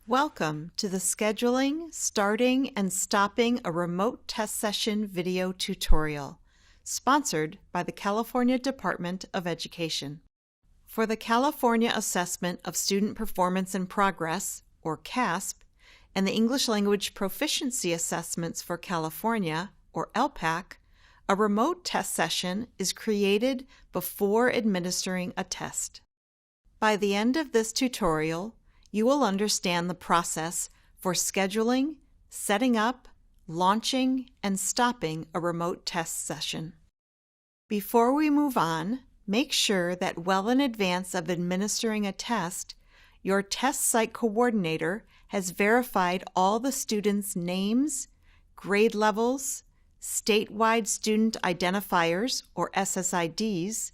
Welcome to the Scheduling, Starting, and Stopping a Remote Test Session video tutorial, sponsored by the California Department of Education. For the California Assessment of Student Performance and Progress, or CAASPP, and the English Language Proficiency Assessments for California, or ELPAC, a remote test session is created before administering a test. By the end of this tutorial, you will understand the process for scheduling, setting up, launching, and stopping a remote test session. Before we move on, make sure that well in advance of administering a test, your test site coordinator has verified all the students' names, grade levels, statewide student identifiers or SSIDs,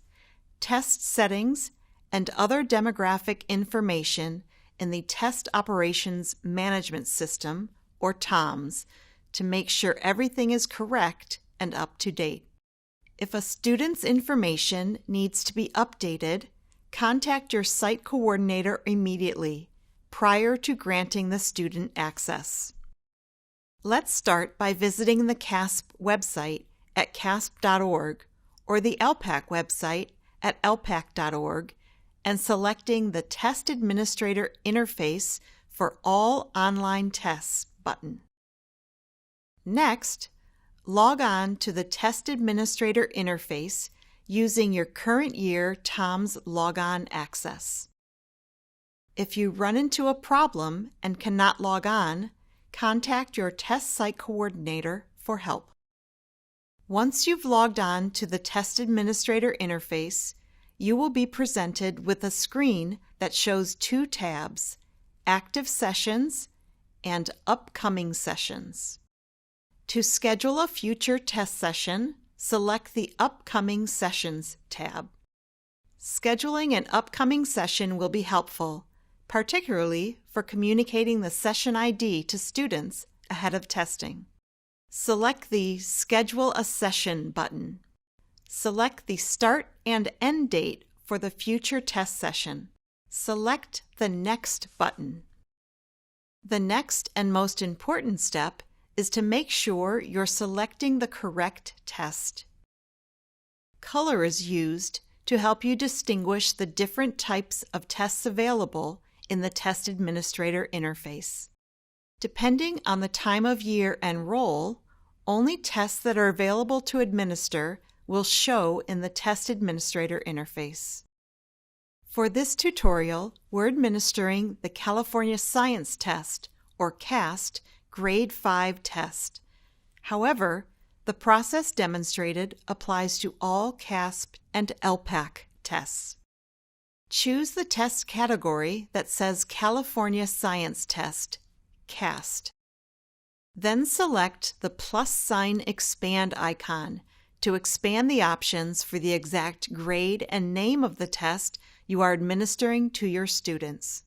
test settings, and other demographic information in the Test Operations Management System, or TOMS, to make sure everything is correct and up to date. If a student's information needs to be updated, contact your site coordinator immediately, prior to granting the student access. Let's start by visiting the CAASPP website at caaspp.org or the ELPAC website at elpac.org and selecting the Test Administrator Interface for All Online Tests button. Next, log on to the Test Administrator Interface using your current year TOMS logon access. If you run into a problem and cannot log on, contact your test site coordinator for help. Once you've logged on to the Test Administrator Interface, you will be presented with a screen that shows two tabs, Active Sessions and Upcoming Sessions. To schedule a future test session, select the Upcoming Sessions tab. Scheduling an upcoming session will be helpful, particularly for communicating the session ID to students ahead of testing. Select the Schedule a Session button. Select the start and end date for the future test session. Select the Next button. The next and most important step is to make sure you're selecting the correct test. Color is used to help you distinguish the different types of tests available in the Test Administrator interface. Depending on the time of year and role, only tests that are available to administer will show in the Test Administrator interface. For this tutorial, we're administering the California Science Test, or CAST, Grade 5 test. However, the process demonstrated applies to all CAASPP and ELPAC tests. Choose the test category that says California Science Test, CAST. Then select the +sign expand icon to expand the options for the exact grade and name of the test you are administering to your students.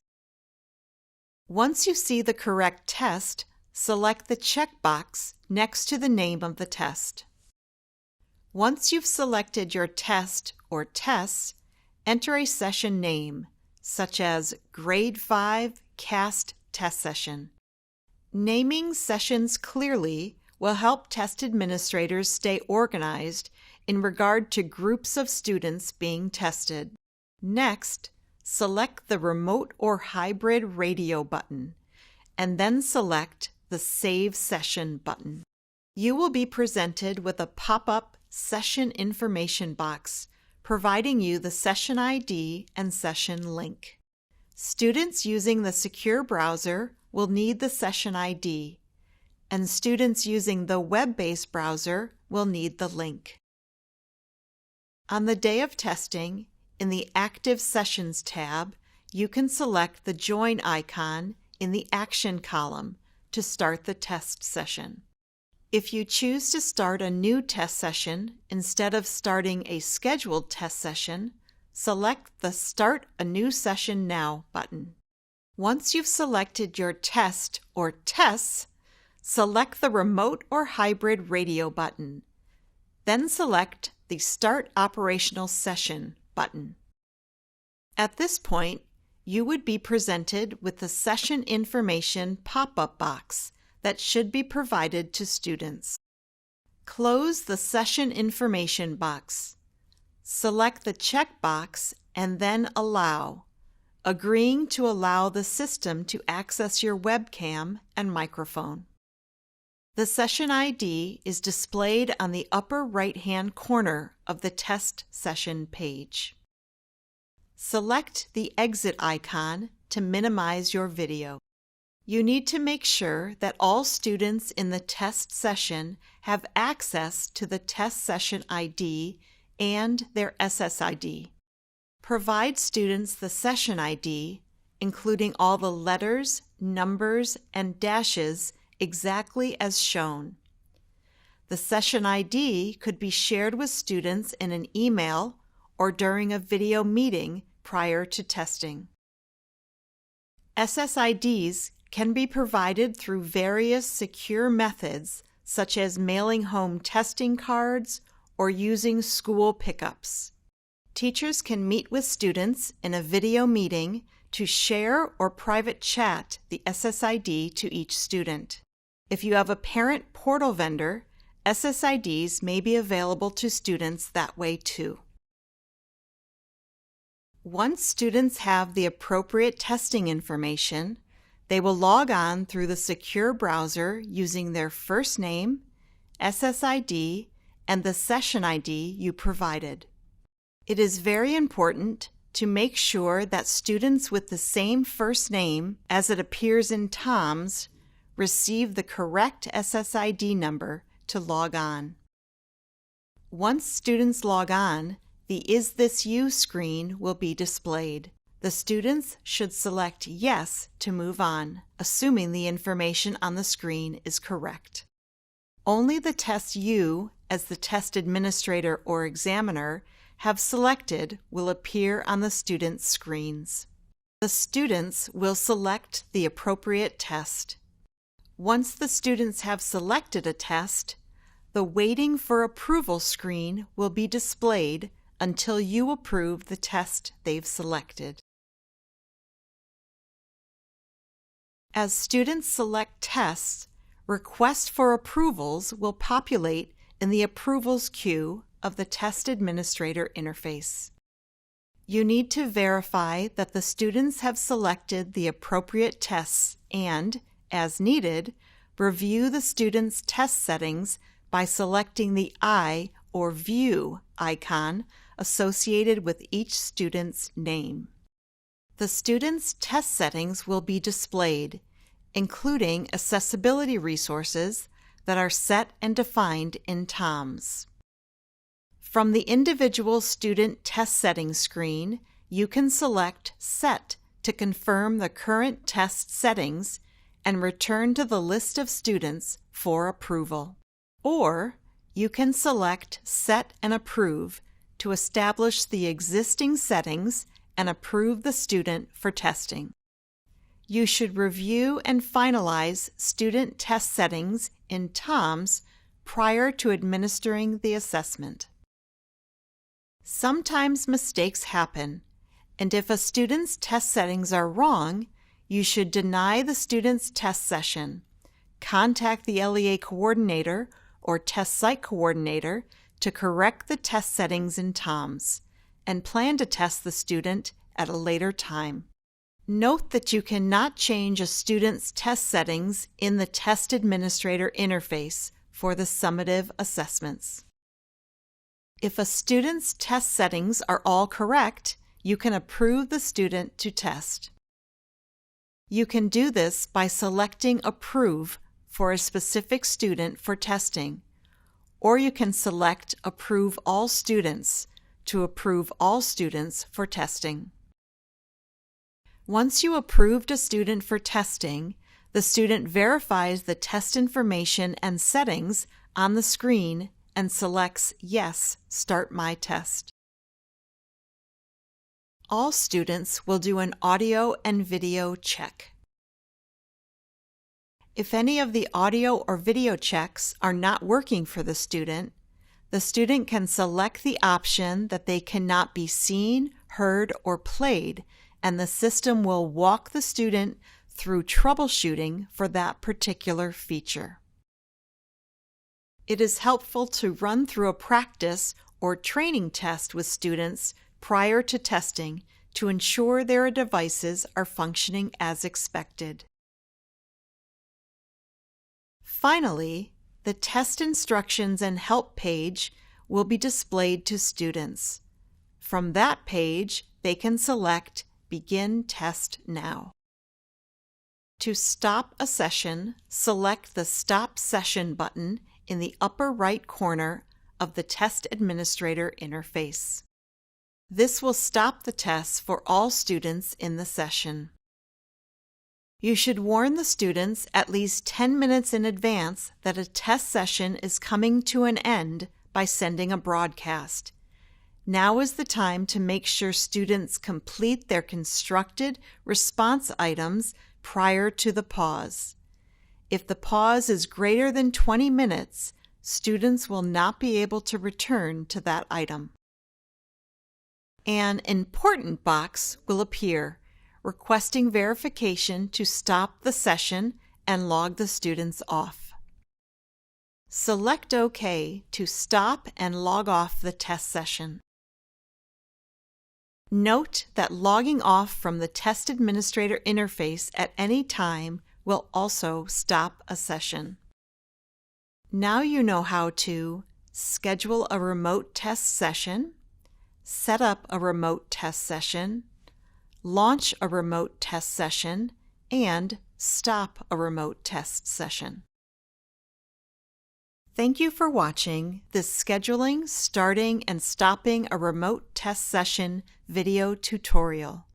Once you see the correct test, select the checkbox next to the name of the test. Once you've selected your test or tests, enter a session name, such as Grade 5 CAST Test Session. Naming sessions clearly will help test administrators stay organized in regard to groups of students being tested. Next, select the Remote or Hybrid Radio button, and then select the Save Session button. You will be presented with a pop-up Session Information box providing you the session ID and session link. Students using the secure browser will need the session ID, and students using the web-based browser will need the link. On the day of testing, in the Active Sessions tab, you can select the Join icon in the Action column to start the test session. If you choose to start a new test session instead of starting a scheduled test session, select the Start a New Session Now button. Once you've selected your test or tests, select the Remote or Hybrid Radio button. Then select the Start Operational Session button. At this point, you would be presented with the session information pop-up box that should be provided to students. Close the session information box. Select the checkbox and then Allow, agreeing to allow the system to access your webcam and microphone. The session ID is displayed on the upper right-hand corner of the test session page. Select the exit icon to minimize your video. You need to make sure that all students in the test session have access to the test session ID and their SSID. Provide students the session ID, including all the letters, numbers, and dashes exactly as shown. The session ID could be shared with students in an email or during a video meeting prior to testing. SSIDs can be provided through various secure methods such as mailing home testing cards or using school pickups. Teachers can meet with students in a video meeting to share or private chat the SSID to each student. If you have a parent portal vendor, SSIDs may be available to students that way too. Once students have the appropriate testing information, they will log on through the secure browser using their first name, SSID, and the session ID you provided. It is very important to make sure that students with the same first name as it appears in TOMS receive the correct SSID number to log on. Once students log on, the Is This You screen will be displayed. The students should select Yes to move on, assuming the information on the screen is correct. Only the tests you, as the test administrator or examiner, have selected will appear on the students' screens. The students will select the appropriate test. Once the students have selected a test, the Waiting for Approval screen will be displayed until you approve the test they've selected. As students select tests, requests for approvals will populate in the approvals queue of the Test Administrator interface. You need to verify that the students have selected the appropriate tests and, as needed, review the students' test settings by selecting the Eye or View icon associated with each student's name. The students' test settings will be displayed, including accessibility resources that are set and defined in TOMS. From the individual student test settings screen, you can select Set to confirm the current test settings and return to the list of students for approval. Or you can select Set and Approve to establish the existing settings and approve the student for testing. You should review and finalize student test settings in TOMS prior to administering the assessment. Sometimes mistakes happen, and if a student's test settings are wrong, you should deny the student's test session, contact the LEA coordinator or test site coordinator to correct the test settings in TOMS, and plan to test the student at a later time. Note that you cannot change a student's test settings in the Test Administrator interface for the summative assessments. If a student's test settings are all correct, you can approve the student to test. You can do this by selecting Approve for a specific student for testing, or you can select Approve All Students to approve all students for testing. Once you approved a student for testing, the student verifies the test information and settings on the screen and selects Yes, Start My Test. All students will do an audio and video check. If any of the audio or video checks are not working for the student can select the option that they cannot be seen, heard, or played and the system will walk the student through troubleshooting for that particular feature. It is helpful to run through a practice or training test with students prior to testing to ensure their devices are functioning as expected. Finally, the test instructions and help page will be displayed to students. From that page, they can select Begin Test Now. To stop a session, select the Stop Session button in the upper right corner of the Test Administrator interface. This will stop the test for all students in the session. You should warn the students at least 10 minutes in advance that a test session is coming to an end by sending a broadcast. Now is the time to make sure students complete their constructed response items prior to the pause. If the pause is greater than 20 minutes, students will not be able to return to that item. An important box will appear, requesting verification to stop the session and log the students off. Select OK to stop and log off the test session. Note that logging off from the Test Administrator interface at any time will also stop a session. Now you know how to schedule a remote test session, set up a remote test session, launch a remote test session, and stop a remote test session. Thank you for watching this Scheduling, Starting, and Stopping a Remote Test Session video tutorial.